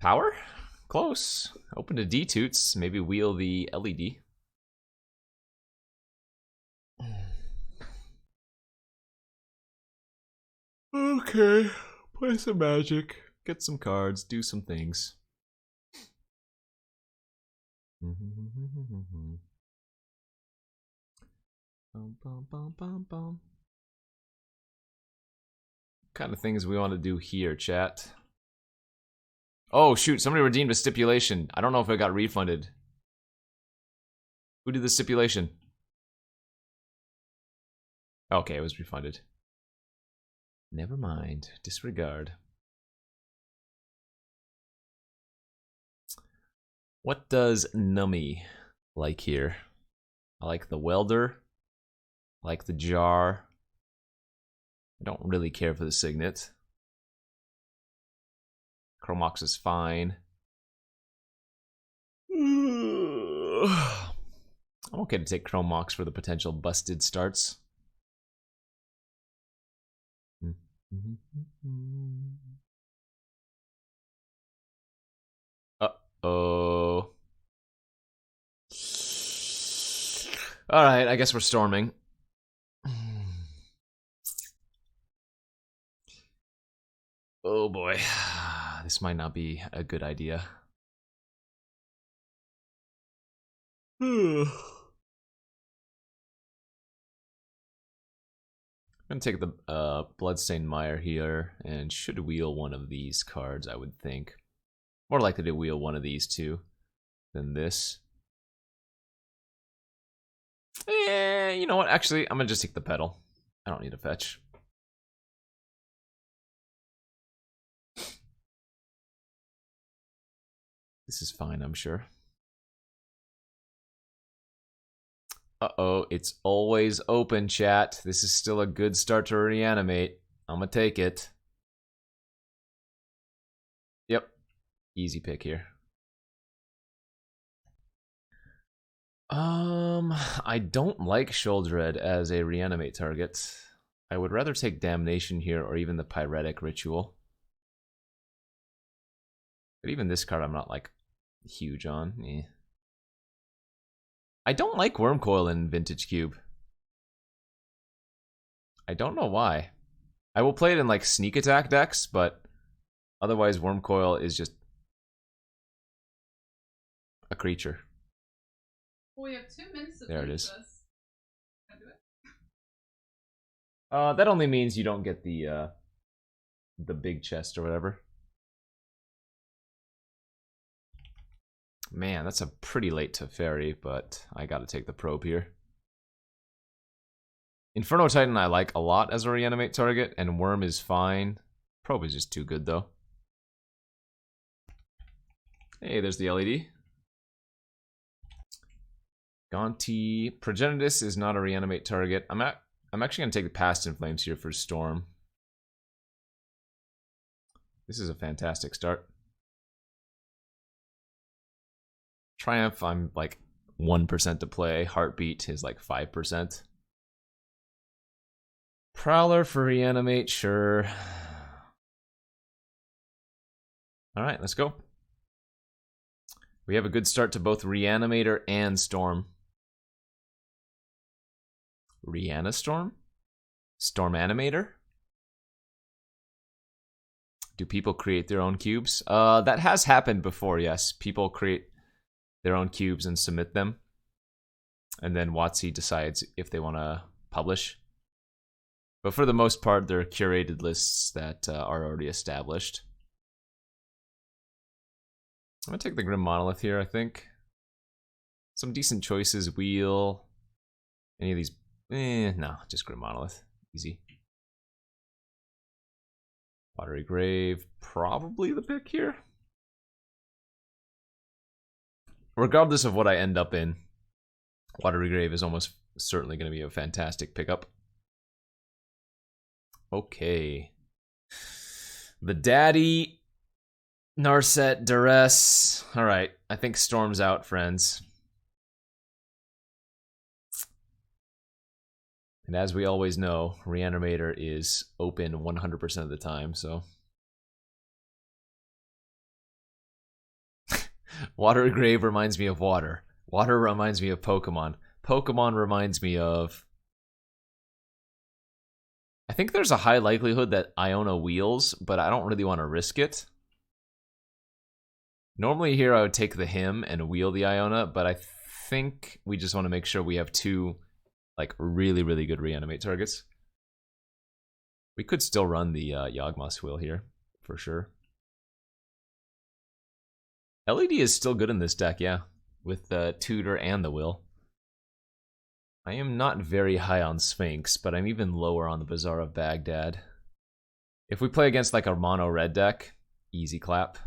Power? Close. Open to D-toots. Maybe wheel the LED. Okay. Play some magic. Get some cards. Do some things. What kind of things we want to do here, chat? Oh, shoot. Somebody redeemed a stipulation. I don't know if it got refunded. Who did the stipulation? Okay, it was refunded. Never mind. Disregard. What does Nummy like here? I like the welder. I like the jar. I don't really care for the signet. Chromox is fine. I'm okay to take Chromox for the potential busted starts. Uh-oh. Alright, I guess we're storming. Oh boy. This might not be a good idea. I'm gonna take the Bloodstained Mire here and should wheel one of these cards, I would think. More likely to wheel one of these two than this. Eh, you know what? Actually, I'm gonna just take the pedal. I don't need a fetch. This is fine, I'm sure. Uh-oh, it's always open, chat. This is still a good start to reanimate. I'm gonna take it. Yep. Easy pick here. I don't like Shouldered as a reanimate target. I would rather take Damnation here or even the Pyretic Ritual. But even this card I'm not like huge on. Eh. I don't like Wormcoil in Vintage Cube. I don't know why. I will play it in like sneak attack decks, but otherwise Wormcoil is just a creature. Well, we have 2 minutes to there it finish is. this. Can I do it? That only means you don't get the big chest or whatever. Man, that's a pretty late Teferi, but I gotta take the probe here. Inferno Titan I like a lot as a reanimate target, and Worm is fine. Probe is just too good, though. Hey, there's the LED. Gonti. Progenitus is not a reanimate target. I'm actually going to take the Past in Flames here for Storm. This is a fantastic start. Triumph, I'm like 1% to play. Heartbeat is like 5%. Prowler for reanimate, sure. Alright, let's go. We have a good start to both Reanimator and Storm. Reanistorm? Storm Animator? Do people create their own cubes? That has happened before, yes. People create their own cubes and submit them. And then WotC decides if they want to publish. But for the most part, they're curated lists that are already established. I'm going to take the Grim Monolith here, I think. Some decent choices. Wheel. Any of these? No, just Grim Monolith. Easy. Watery Grave. Probably the pick here. Regardless of what I end up in, Watery Grave is almost certainly going to be a fantastic pickup. Okay. The Daddy, Narset, Duress. Alright, I think Storm's out, friends. And as we always know, Reanimator is open 100% of the time, so... Water Grave reminds me of water. Water reminds me of Pokemon. Pokemon reminds me of... I think there's a high likelihood that Iona wheels, but I don't really want to risk it. Normally here I would take the Him and wheel the Iona, but I think we just want to make sure we have two like really, really good reanimate targets. We could still run the Yawgmoth's wheel here, for sure. LED is still good in this deck, yeah, with the Tutor and the Will. I am not very high on Sphinx, but I'm even lower on the Bazaar of Baghdad. If we play against like a mono red deck, easy clap.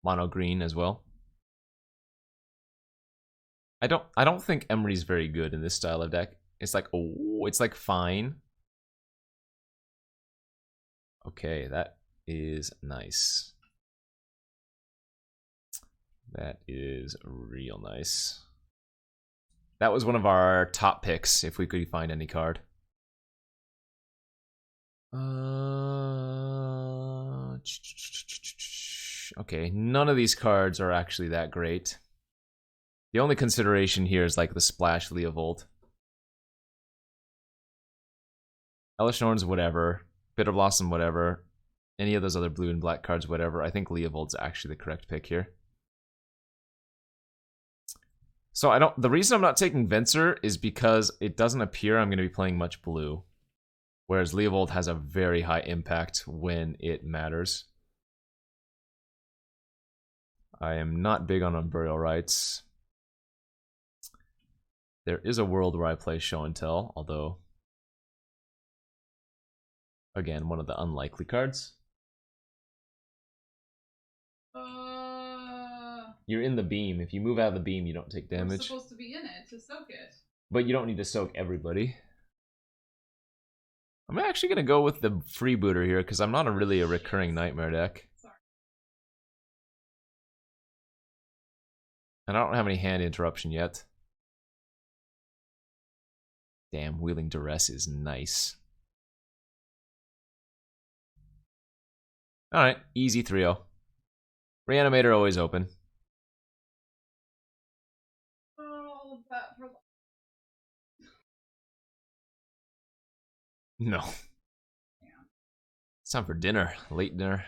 Mono green as well. I don't think Emery's very good in this style of deck. It's like, oh, it's like fine. Okay, that is nice. That is real nice. That was one of our top picks if we could find any card. Okay, none of these cards are actually that great. The only consideration here is like the Splash Leovold. Hellish Norns, whatever. Bitter Blossom, whatever. Any of those other blue and black cards, whatever. I think Leovold's actually the correct pick here. So the reason I'm not taking Venser is because it doesn't appear I'm going to be playing much blue. Whereas Leovold has a very high impact when it matters. I am not big on Unburial Rites. There is a world where I play Show and Tell, although, again, one of the unlikely cards. You're in the beam. If you move out of the beam, you don't take damage. We're supposed to be in it to soak it. But you don't need to soak everybody. I'm actually going to go with the Freebooter here, because I'm not really a recurring Nightmare deck. Sorry. And I don't have any hand interruption yet. Damn, Wheeling Duress is nice. Alright, easy 3-0. Reanimator always open. All of that for... No. Yeah. It's time for dinner. Late dinner.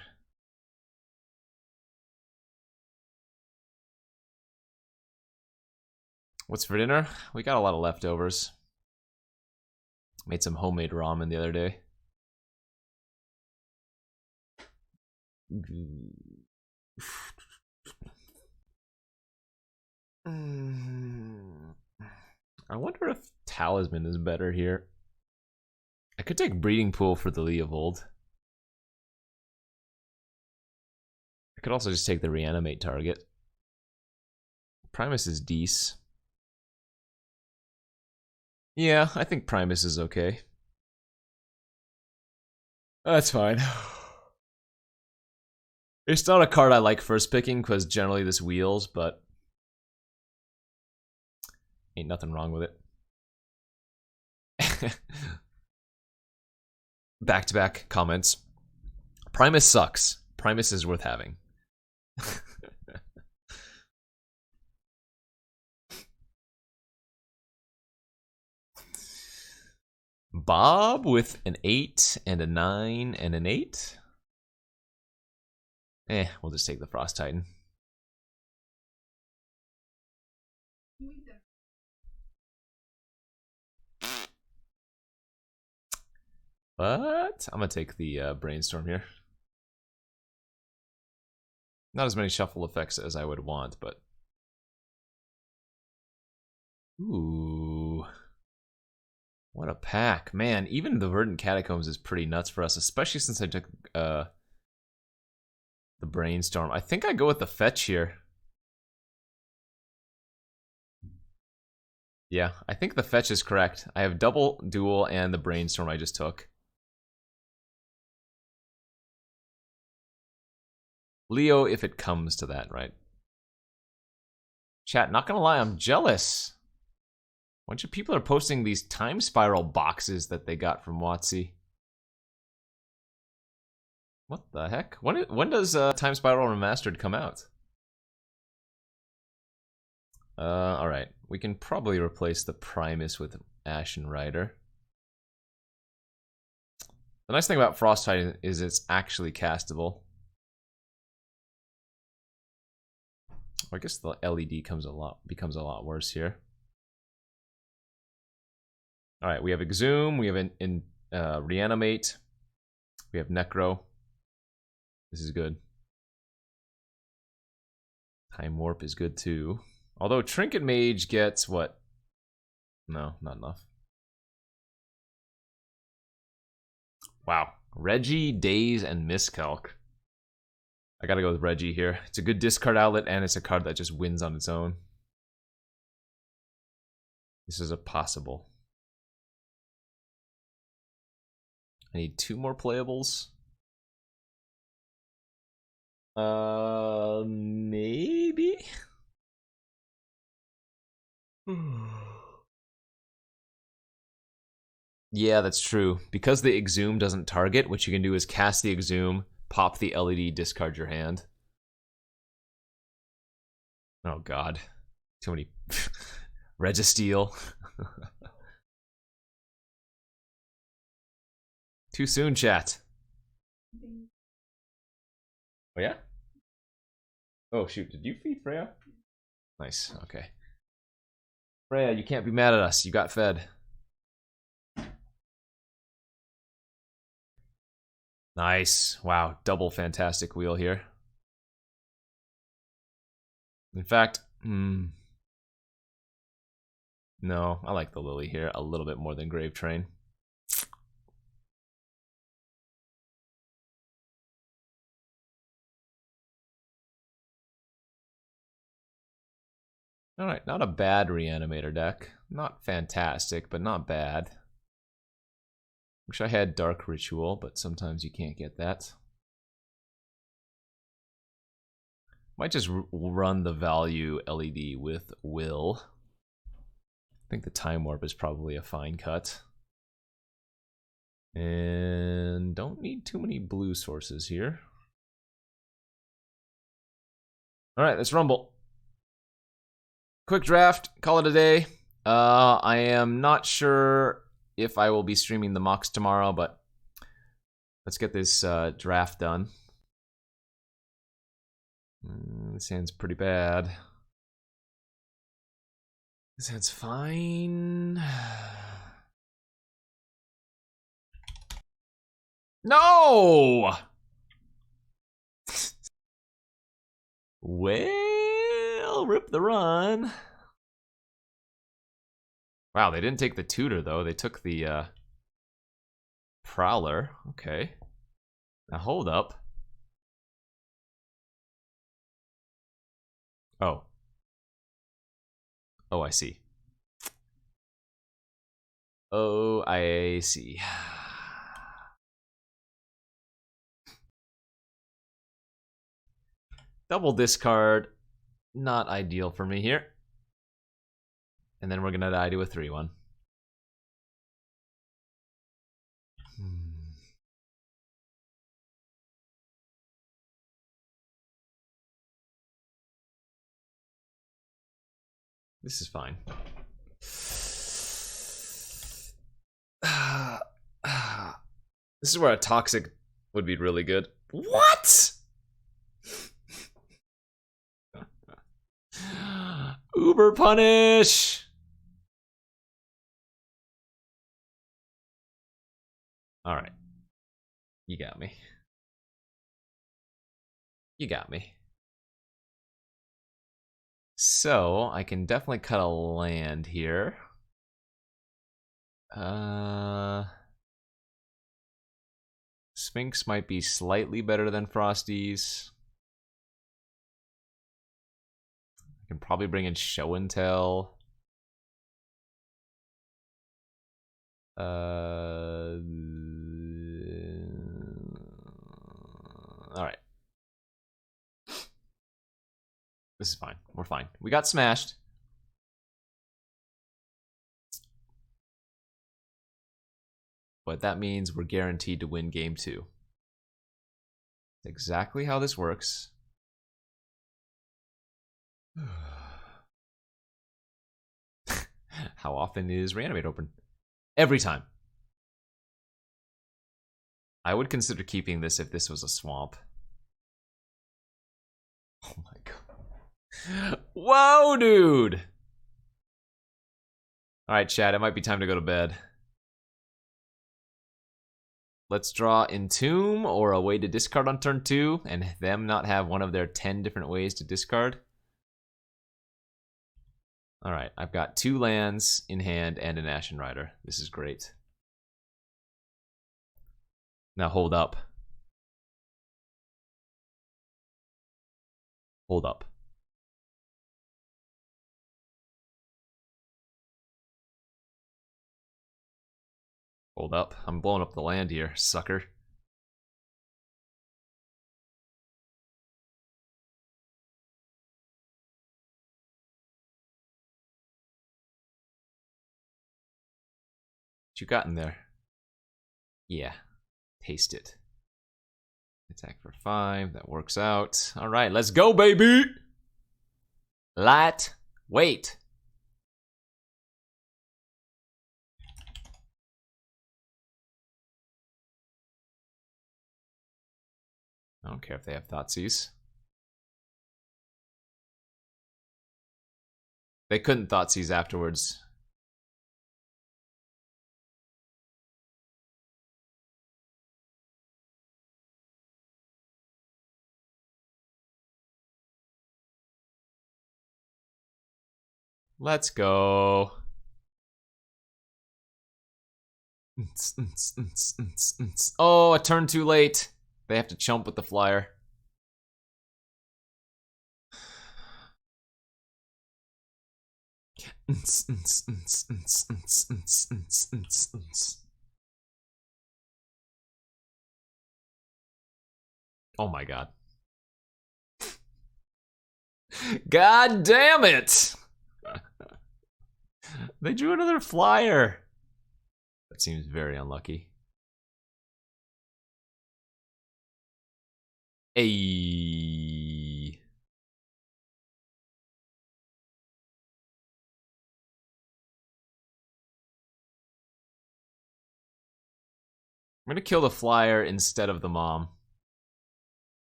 What's for dinner? We got a lot of leftovers. Made some homemade ramen the other day. I wonder if Talisman is better here. I could take Breeding Pool for the Leovold. I could also just take the Reanimate target. Primus is decent. Yeah, I think Primus is okay. That's fine. It's not a card I like first picking because generally this wheels, but ain't nothing wrong with it. Back-to-back comments. Primus sucks. Primus is worth having. Bob with an 8 and a 9 and an 8. We'll just take the Frost Titan. But I'm gonna take the Brainstorm here. Not as many shuffle effects as I would want, but ooh, what a pack, man! Even the Verdant Catacombs is pretty nuts for us, especially since I took the Brainstorm. I think I go with the Fetch here. Yeah, I think the Fetch is correct. I have double duel and the Brainstorm I just took. Leo, if it comes to that, right? Chat, not gonna lie, I'm jealous. A bunch of people are posting these Time Spiral boxes that they got from WotC. What the heck? When does Time Spiral Remastered come out? Alright. We can probably replace the Primus with Ashen Rider. The nice thing about Frosttide is it's actually castable. I guess the LED becomes a lot worse here. Alright, we have Exhume, we have Reanimate, we have Necro. This is good. Time Warp is good too. Although Trinket Mage gets what? No, not enough. Wow. Reggie, Daze, and Miscalc. I gotta go with Reggie here. It's a good discard outlet, and it's a card that just wins on its own. This is a possible. I need 2 more playables. Maybe? Yeah, that's true. Because the Exhume doesn't target, what you can do is cast the Exhume, pop the LED, discard your hand. Oh god. Too many... Registeel. Too soon, chat. Oh yeah? Oh shoot, did you feed Freya? Nice, okay. Freya, you can't be mad at us. You got fed. Nice. Wow, double fantastic wheel here. In fact, no, I like the Lily here a little bit more than Grave Train. Alright, not a bad Reanimator deck. Not fantastic, but not bad. Wish I had Dark Ritual, but sometimes you can't get that. Might just run the value LED with Will. I think the Time Warp is probably a fine cut. And don't need too many blue sources here. Alright, let's rumble. Quick draft, call it a day. I am not sure if I will be streaming the mocks tomorrow, but let's get this draft done. This hand's pretty bad. This hand's fine. No! Well, rip the run. Wow, they didn't take the tutor though. They took the Prowler. Okay. Now hold up. Oh. Oh, I see. Oh, I see. Double discard. Not ideal for me here. And then we're gonna die to a 3-1. This is fine. This is where a toxic would be really good. What? Uber punish. All right. You got me. You got me. So, I can definitely cut a land here. Sphinx might be slightly better than Frosty's. I can probably bring in Show and Tell. Alright. This is fine. We're fine. We got smashed. But that means we're guaranteed to win game 2. That's exactly how this works. How often is Reanimate open? Every time. I would consider keeping this if this was a swamp. Oh my god. Whoa, dude! Alright, chat, it might be time to go to bed. Let's draw Entomb or a way to discard on turn 2, and them not have one of their 10 different ways to discard. Alright, I've got 2 lands in hand and an Ashen Rider. This is great. Now hold up. Hold up. Hold up. I'm blowing up the land here, sucker. What you got in there? Yeah. Taste it. Attack for 5. That works out. Alright, let's go, baby! Light. Wait. I don't care if they have Thoughtseize. They couldn't Thoughtseize afterwards. Let's go. Oh, a turn too late. They have to chump with the flyer. Oh my god. God damn it! They drew another flyer. That seems very unlucky. Ayy. I'm gonna kill the flyer instead of the mom.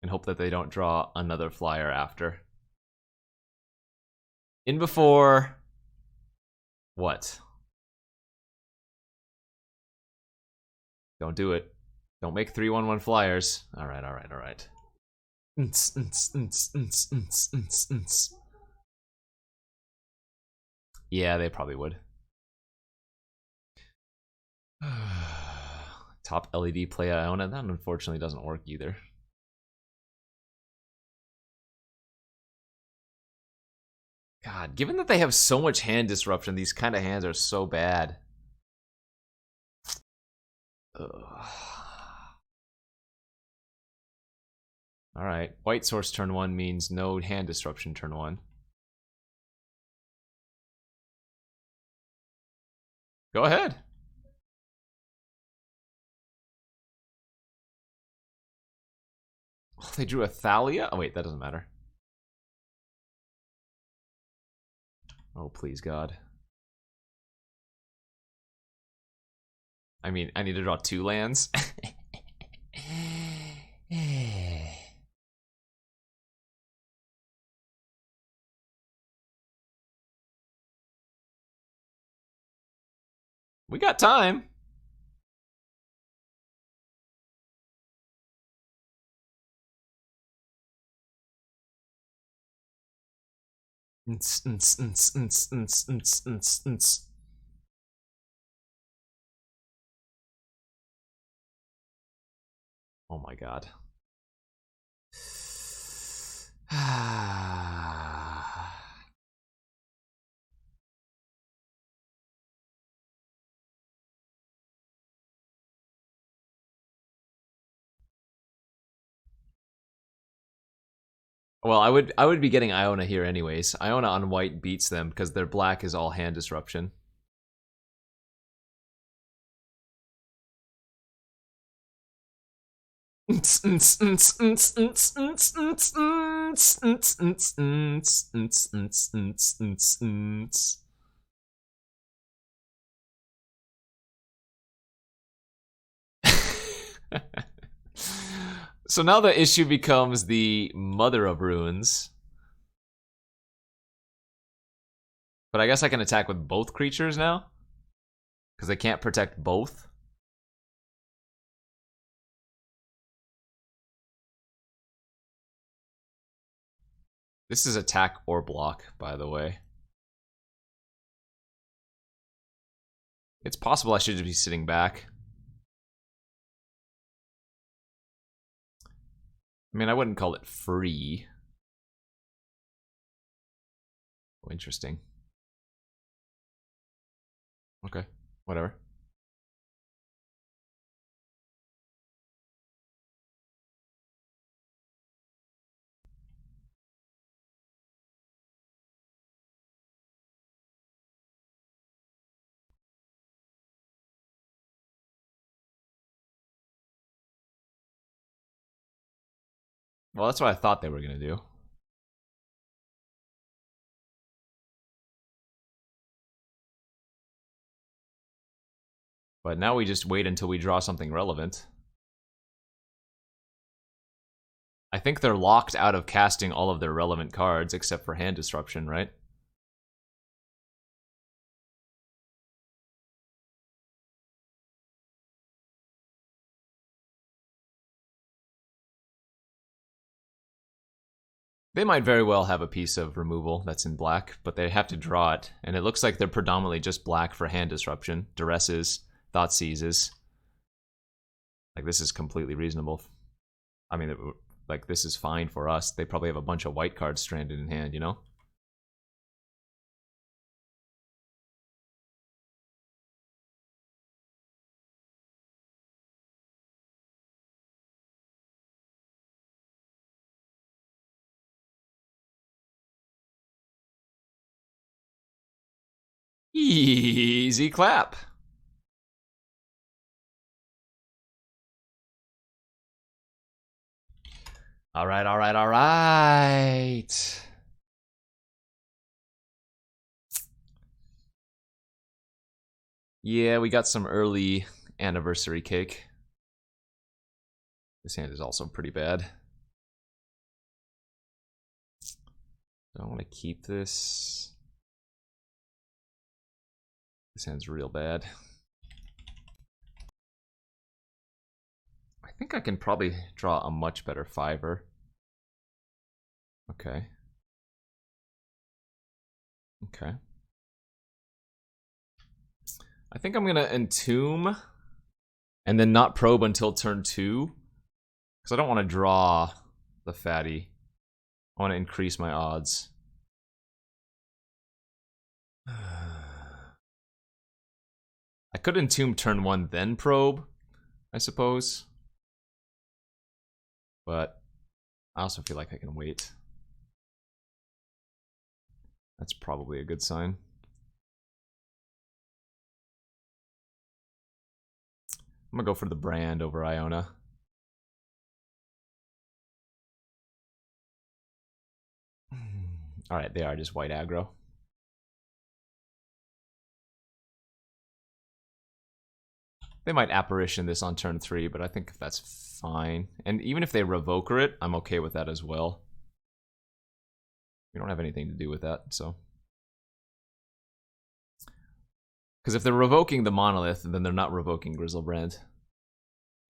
And hope that they don't draw another flyer after. In before. What? Don't do it. Don't make 3/1/1 flyers. Alright, alright, alright. Yeah, they probably would. Top LED play Iona. That unfortunately doesn't work either. God, given that they have so much hand disruption, these kind of hands are so bad. Alright, white source turn 1 means no hand disruption turn 1. Go ahead. Oh, they drew a Thalia? Oh wait, that doesn't matter. Oh, please, God. I mean, I need to draw 2 lands. We got time. Oh my god. Well, I would be getting Iona here anyways. Iona on white beats them because their black is all hand disruption. So now the issue becomes the Mother of Ruins. But I guess I can attack with both creatures now? Because they can't protect both? This is attack or block, by the way. It's possible I should just be sitting back. I mean, I wouldn't call it free. Oh, interesting. Okay, whatever. Well, that's what I thought they were going to do. But now we just wait until we draw something relevant. I think they're locked out of casting all of their relevant cards except for hand disruption, right? They might very well have a piece of removal that's in black, but they have to draw it. And it looks like they're predominantly just black for hand disruption, duresses, thought seizes. Like, this is completely reasonable. I mean, like, this is fine for us. They probably have a bunch of white cards stranded in hand, you know? Easy clap. All right, all right, all right. Yeah, we got some early anniversary cake. This hand is also pretty bad. Do I want to keep this? This hand's real bad. I think I can probably draw a much better fiver. Okay. Okay. I think I'm gonna entomb and then not probe until turn 2. Because I don't want to draw the fatty. I want to increase my odds. I could entomb turn 1, then probe, I suppose. But I also feel like I can wait. That's probably a good sign. I'm gonna go for the brand over Iona. Alright, they are just white aggro. They might apparition this on turn 3, but I think that's fine. And even if they revoker it, I'm okay with that as well. We don't have anything to do with that, so. Because if they're revoking the monolith, then they're not revoking Grizzlebrand.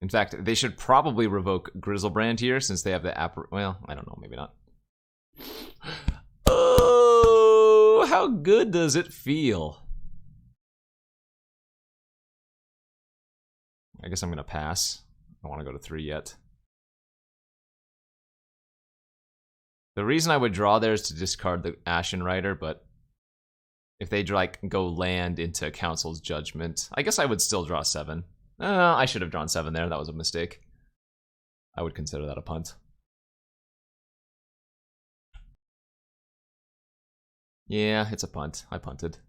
In fact, they should probably revoke Grizzlebrand here, since they have the well, I don't know, maybe not. Oh, how good does it feel? I guess I'm gonna pass. I don't want to go to 3 yet. The reason I would draw there is to discard the Ashen Rider, but if they like go land into Council's Judgment, I guess I would still draw 7. I should have drawn 7 there. That was a mistake. I would consider that a punt. Yeah, it's a punt. I punted.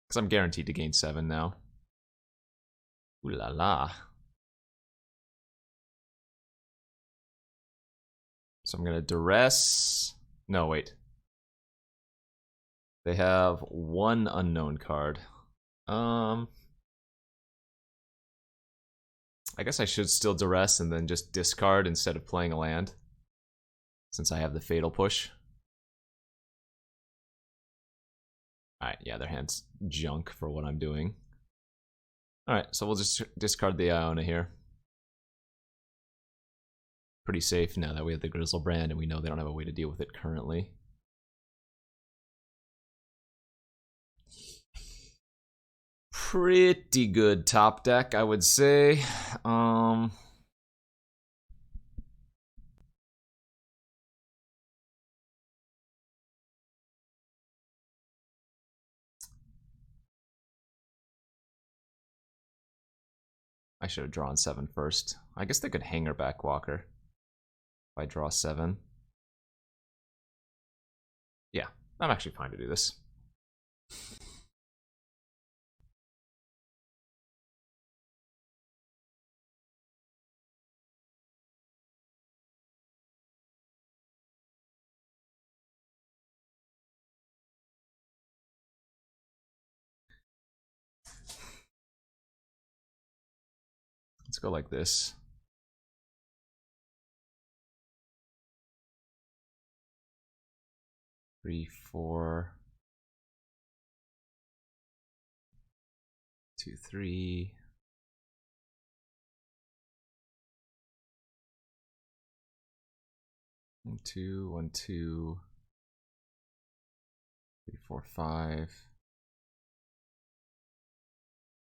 Because I'm guaranteed to gain 7 now. Ooh la la. So I'm gonna duress. No, wait. They have 1 unknown card. I guess I should still duress and then just discard instead of playing a land, since I have the Fatal Push. Alright, yeah, their hand's junk for what I'm doing. Alright, so we'll just discard the Iona here. Pretty safe now that we have the Grizzlebrand and we know they don't have a way to deal with it currently. Pretty good top deck, I would say. I should have drawn 7 first. I guess they could hanger back Walker if I draw 7. Yeah, I'm actually fine to do this. Let's go like this. Three, 4, 2, 3. One, 2, 1, 2. 3, 4, 5.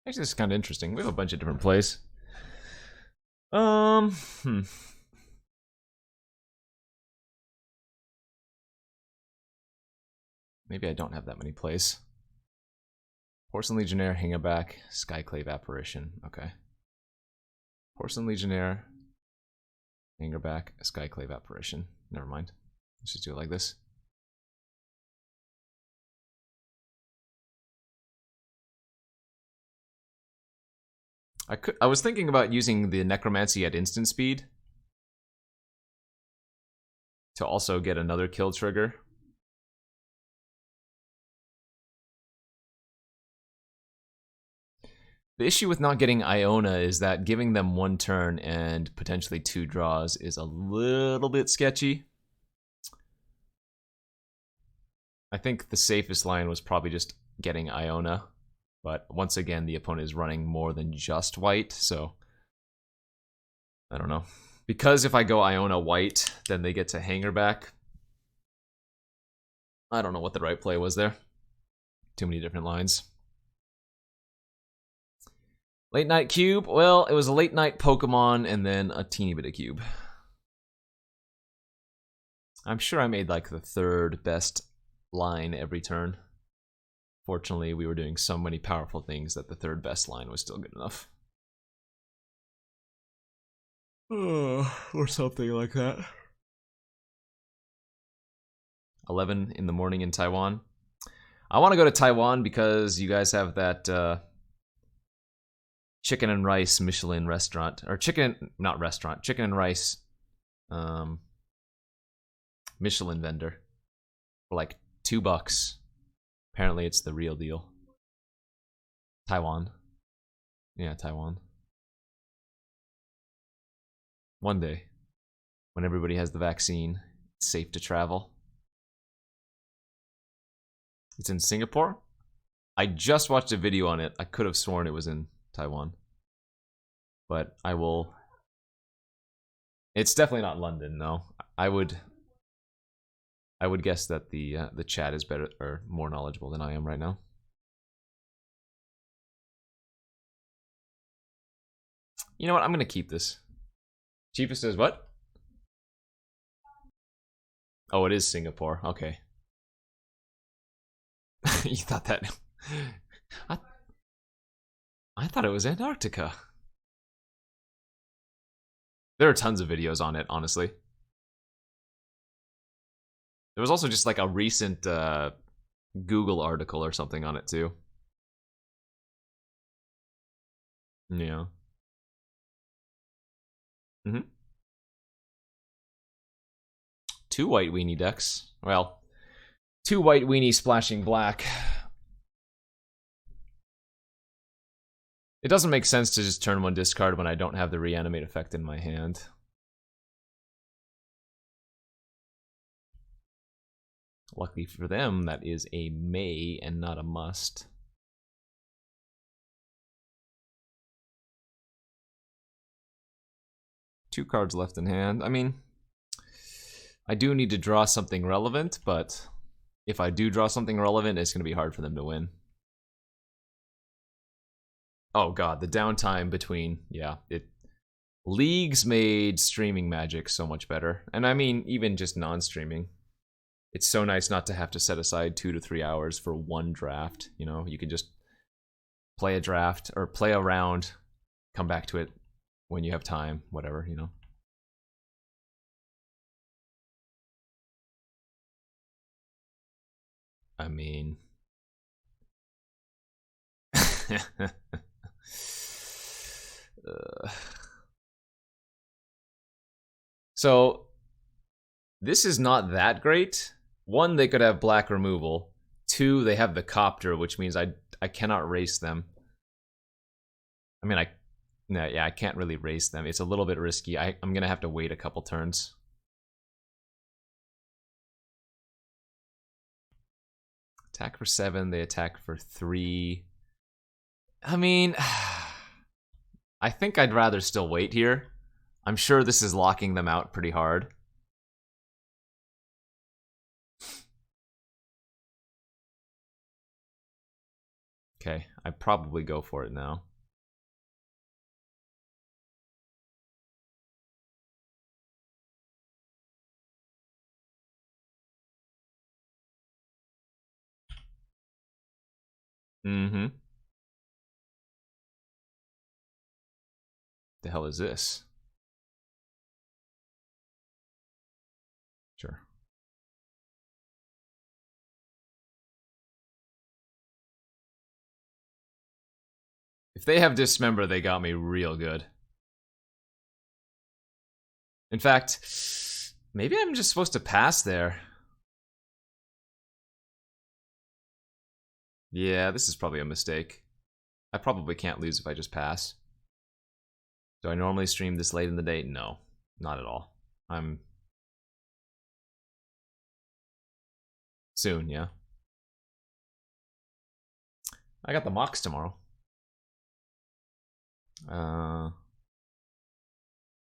Actually, this is kind of interesting. We have a bunch of different plays. Maybe I don't have that many plays. Porcelain Legionnaire, Hangerback, Skyclave Apparition. Okay. Porcelain Legionnaire, Hangerback, Skyclave Apparition. Never mind. Let's just do it like this. I was thinking about using the Necromancy at instant speed to also get another kill trigger. The issue with not getting Iona is that giving them 1 turn and potentially 2 draws is a little bit sketchy. I think the safest line was probably just getting Iona. But once again, the opponent is running more than just white, so I don't know. Because if I go Iona white, then they get to hanger back. I don't know what the right play was there. Too many different lines. Late night cube? Well, it was a late night Pokemon and then a teeny bit of cube. I'm sure I made like the 3rd best line every turn. Fortunately, we were doing so many powerful things that the 3rd best line was still good enough. Or something like that. 11 in the morning in Taiwan. I want to go to Taiwan because you guys have that chicken and rice Michelin restaurant. Or chicken, not restaurant, chicken and rice Michelin vendor. For like $2. Apparently it's the real deal. Taiwan. Yeah, Taiwan. One day, when everybody has the vaccine, it's safe to travel. It's in Singapore? I just watched a video on it. I could have sworn it was in Taiwan. But I will... It's definitely not London, no. I would guess that the chat is better or more knowledgeable than I am right now. You know what? I'm gonna keep this. Cheapest is what? Oh, it is Singapore. Okay. You thought that? I thought it was Antarctica. There are tons of videos on it, honestly. There was also just like a recent Google article or something on it too. Yeah. Mm-hmm. 2 white weenie decks. Well, 2 white weenies splashing black. It doesn't make sense to just turn 1 discard when I don't have the reanimate effect in my hand. Luckily for them, that is a may and not a must. Two cards left in hand. I mean, I do need to draw something relevant, but if I do draw something relevant, it's going to be hard for them to win. Oh god, the downtime between, yeah, Leagues made streaming Magic so much better. And I mean, even just non-streaming. It's so nice not to have to set aside 2 to 3 hours for one draft. You know, you can just play a draft or play a round, come back to it when you have time, whatever, you know. I mean... So, this is not that great. One, they could have black removal. Two, they have the copter, which means I cannot race them. I mean, yeah, I can't really race them. It's a little bit risky. I'm gonna have to wait a couple turns. Attack for 7, they attack for 3. I mean, I think I'd rather still wait here. I'm sure this is locking them out pretty hard. Okay, I'd probably go for it now. Mm-hmm. The hell is this? Sure. If they have Dismember, they got me real good. In fact, maybe I'm just supposed to pass there. Yeah, this is probably a mistake. I probably can't lose if I just pass. Do I normally stream this late in the day? No, not at all. I'm... soon, yeah. I got the mocks tomorrow.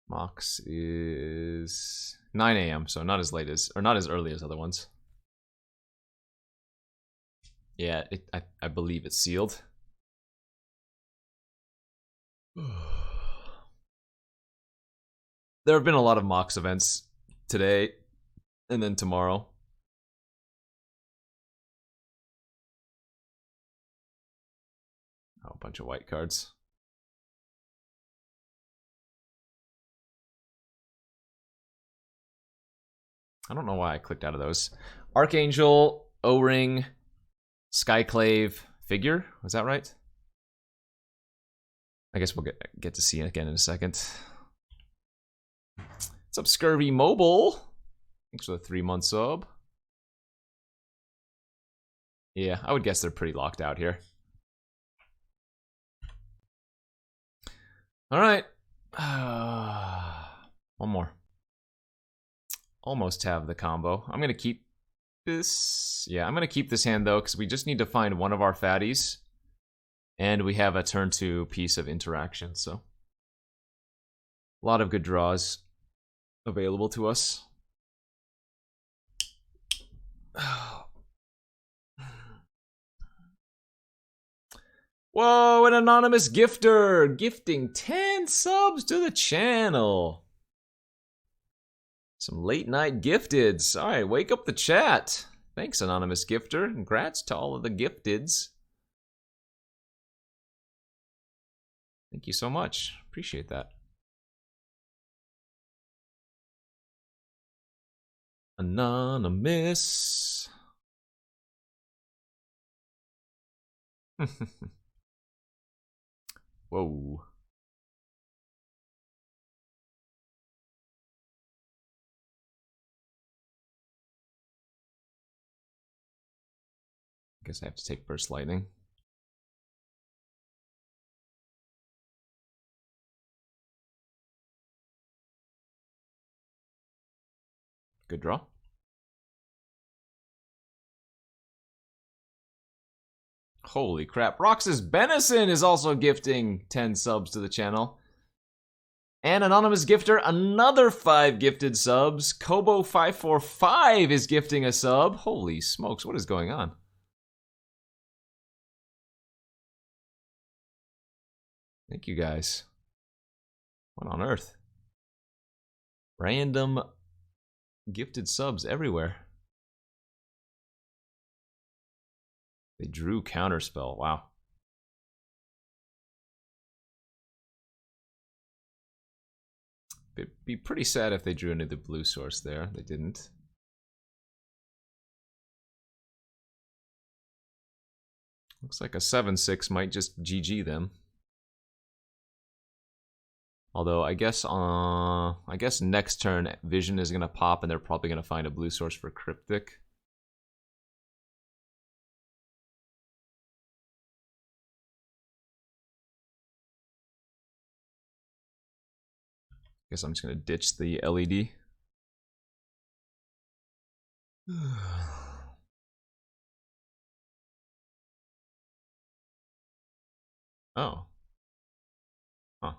Mox is 9 a.m., so not as late as, or not as early as other ones. Yeah, I believe it's sealed. There have been a lot of Mox events today and then tomorrow. Oh, a bunch of white cards. I don't know why I clicked out of those. Archangel, O-Ring, Skyclave, Figure. Was that right? I guess we'll get to see it again in a second. What's up, Scurvy Mobile? Thanks for the 3-month sub. Yeah, I would guess they're pretty locked out here. All right. One more. Almost have the combo. I'm going to keep this. Yeah, I'm going to keep this hand, though, because we just need to find one of our fatties. And we have a turn 2 piece of interaction, so. A lot of good draws available to us. Whoa, an anonymous gifter gifting 10 subs to the channel. Some late night gifteds. All right, wake up the chat. Thanks, anonymous gifter. Congrats to all of the gifteds. Thank you so much. Appreciate that. Anonymous. Whoa. I guess I have to take Burst Lightning. Good draw. Holy crap. Roxas Benison is also gifting 10 subs to the channel. And Anonymous Gifter, another 5 gifted subs. Kobo545 is gifting a sub. Holy smokes, what is going on? Thank you guys. What on earth? Random gifted subs everywhere. They drew Counterspell. Wow. It'd be pretty sad if they drew into the blue source there. They didn't. Looks like a 7/6 might just GG them. Although I guess next turn Vision is gonna pop and they're probably gonna find a blue source for Cryptic. Guess I'm just gonna ditch the LED. Oh. Huh.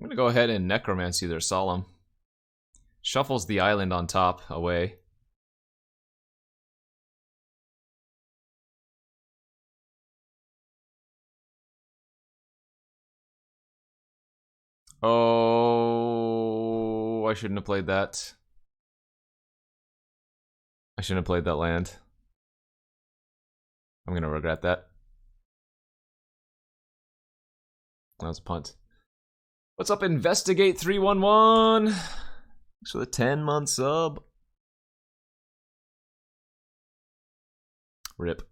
I'm gonna go ahead and Necromancy their Solemn. Shuffles the island on top away. Oh, I shouldn't have played that. I shouldn't have played that land. I'm gonna regret that. That was a punt. What's up, Investigate 311? Thanks for the 10-month sub. Rip.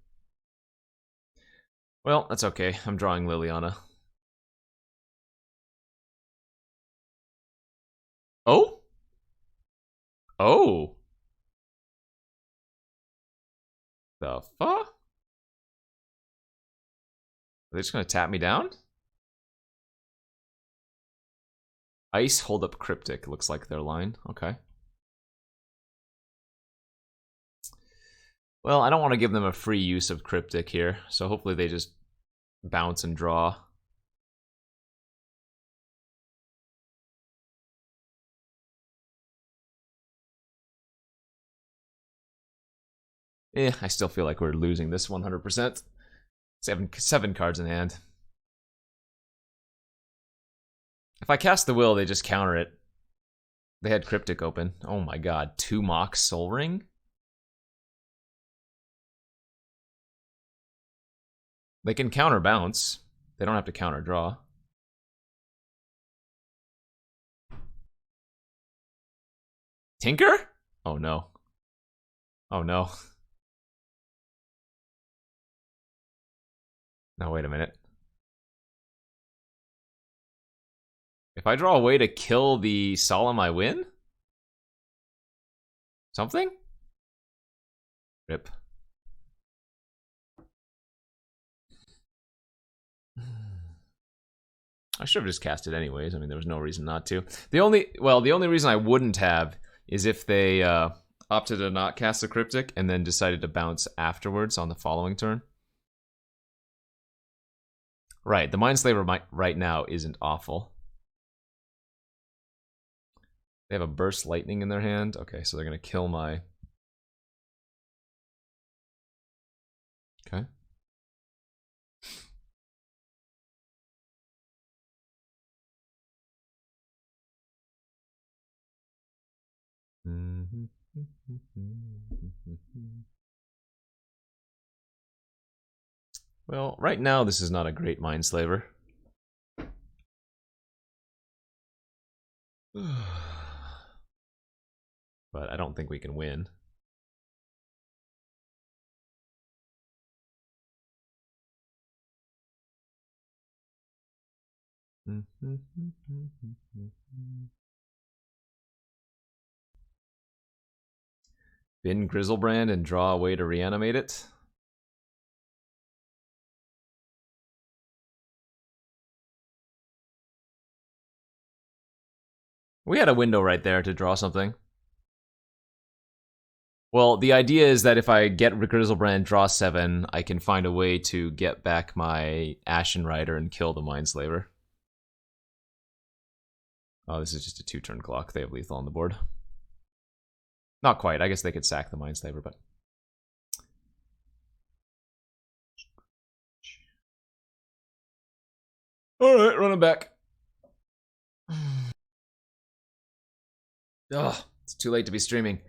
Well, that's okay. I'm drawing Liliana. Oh? Oh. The fuck? Are they just gonna tap me down? Ice, hold up Cryptic. Looks like their line. Okay. Well, I don't want to give them a free use of Cryptic here, so hopefully they just bounce and draw. I still feel like we're losing this 100%. Seven cards in hand. If I cast the Will, they just counter it. They had Cryptic open. Oh my god, 2 Mox Soul Ring? They can counter bounce. They don't have to counter draw. Tinker? Oh no. Oh no. No, wait a minute. If I draw a way to kill the Solemn, I win? Something? Rip. I should have just cast it anyways. I mean, there was no reason not to. The only reason I wouldn't have is if they opted to not cast the Cryptic and then decided to bounce afterwards on the following turn. Right, the Mindslaver right now isn't awful. They have a Burst Lightning in their hand. Okay, so they're going to kill my... Okay. Well, right now this is not a great Mindslaver. But I don't think we can win. Bin Grizzlebrand and draw a way to reanimate it. We had a window right there to draw something. Well, the idea is that if I get Grizzlebrand, draw 7, I can find a way to get back my Ashen Rider and kill the Mindslaver. Oh, this is just a 2-turn clock. They have lethal on the board. Not quite. I guess they could sack the Mindslaver, but... Alright, run him back. Ugh, it's too late to be streaming.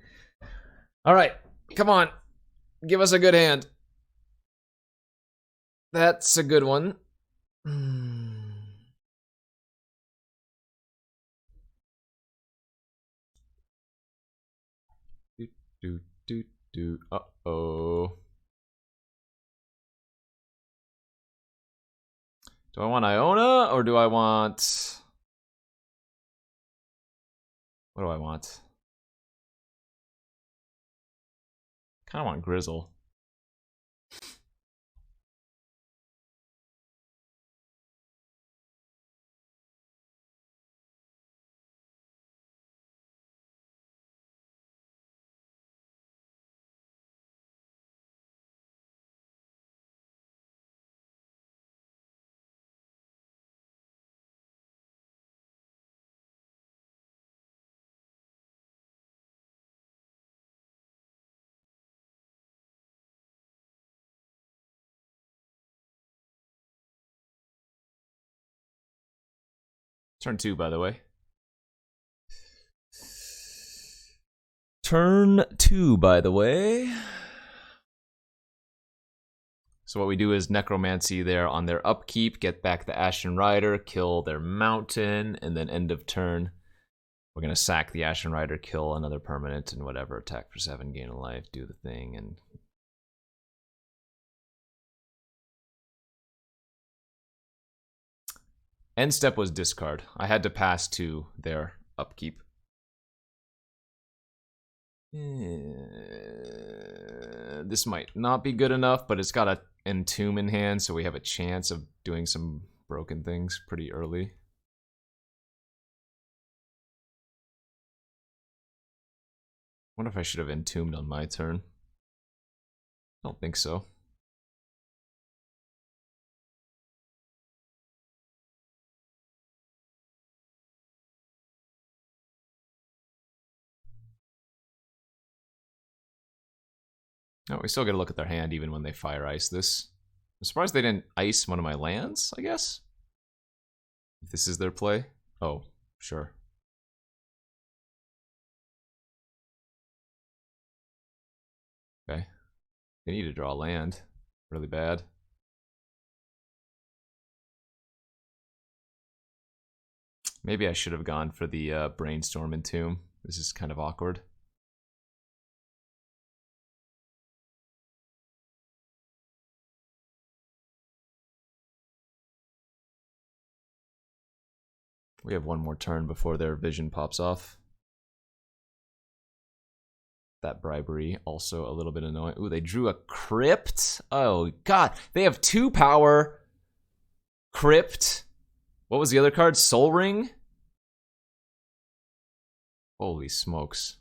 Alright, come on. Give us a good hand. That's a good one. Uh-oh. Do I want Iona, or do I want... What do I want? Kind of want Grizzle. Turn 2, by the way. Turn 2, by the way. So what we do is Necromancy there on their upkeep, get back the Ashen Rider, kill their mountain, and then end of turn, we're going to sack the Ashen Rider, kill another permanent, and whatever, attack for 7, gain a life, do the thing, and... End step was discard. I had to pass to their upkeep. This might not be good enough, but it's got a Entomb in hand, so we have a chance of doing some broken things pretty early. Wonder if I should have Entombed on my turn. Don't think so. No, we still get to look at their hand even when they fire ice this. I'm surprised they didn't ice one of my lands, I guess. If this is their play. Oh, sure. Okay. They need to draw land. Really bad. Maybe I should have gone for the Brainstorm Entomb. This is kind of awkward. We have one more turn before their vision pops off. That bribery also a little bit annoying. Ooh, they drew a crypt. Oh god, they have 2 power. Crypt. What was the other card? Soul Ring. Holy smokes.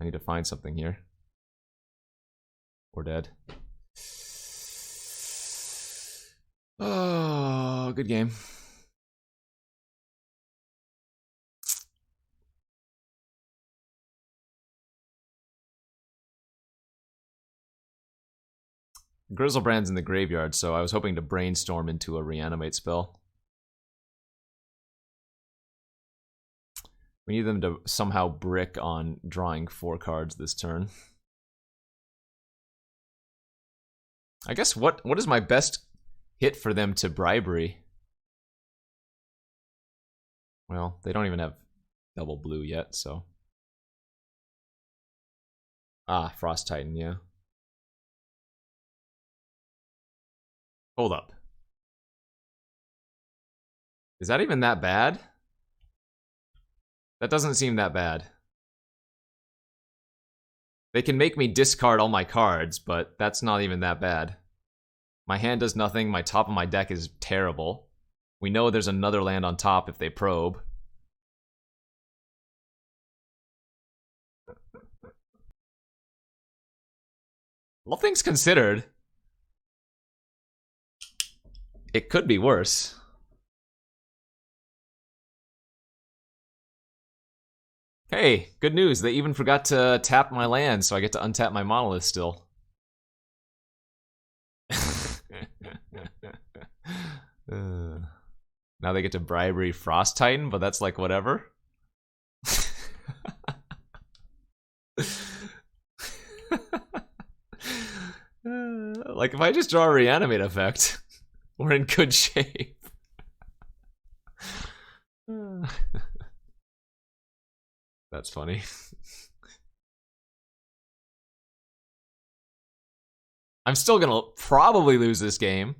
I need to find something here. We're dead. Oh, good game. Grizzlebrand's in the graveyard, so I was hoping to brainstorm into a reanimate spell. We need them to somehow brick on drawing 4 cards this turn. I guess what is my best hit for them to bribery? Well, they don't even have double blue yet, so... Ah, Frost Titan, yeah. Hold up. Is that even that bad? That doesn't seem that bad. They can make me discard all my cards, but that's not even that bad. My hand does nothing, my top of my deck is terrible. We know there's another land on top if they probe. All things considered, it could be worse. Hey, good news. They even forgot to tap my land, so I get to untap my monolith still. Now they get to bribery Frost Titan, but that's like whatever. Like if I just draw a reanimate effect, we're in good shape. That's funny. I'm still gonna probably lose this game,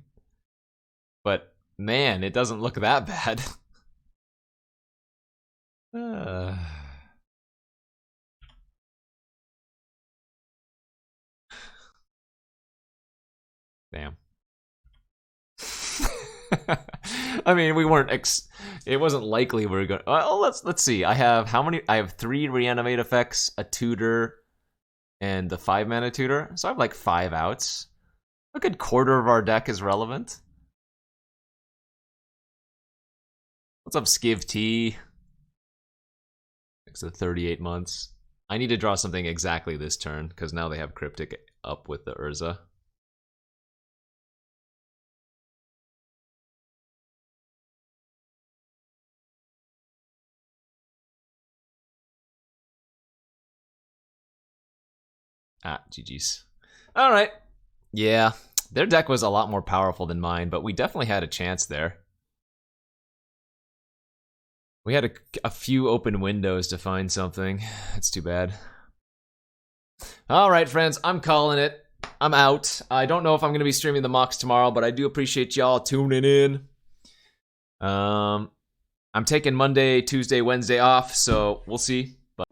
but man, it doesn't look that bad. Damn. I mean, we weren't. It wasn't likely we were going. Oh, let's see. I have how many? I have 3 reanimate effects, a tutor, and the 5-mana tutor. So I have like 5 outs. A good quarter of our deck is relevant. What's up, Skiv T? It's 38 months. I need to draw something exactly this turn because now they have Cryptic up with the Urza. Ah, GG's. All right. Yeah, their deck was a lot more powerful than mine, but we definitely had a chance there. We had a few open windows to find something. That's too bad. All right, friends, I'm calling it. I'm out. I don't know if I'm going to be streaming the mocks tomorrow, but I do appreciate y'all tuning in. I'm taking Monday, Tuesday, Wednesday off, so we'll see. But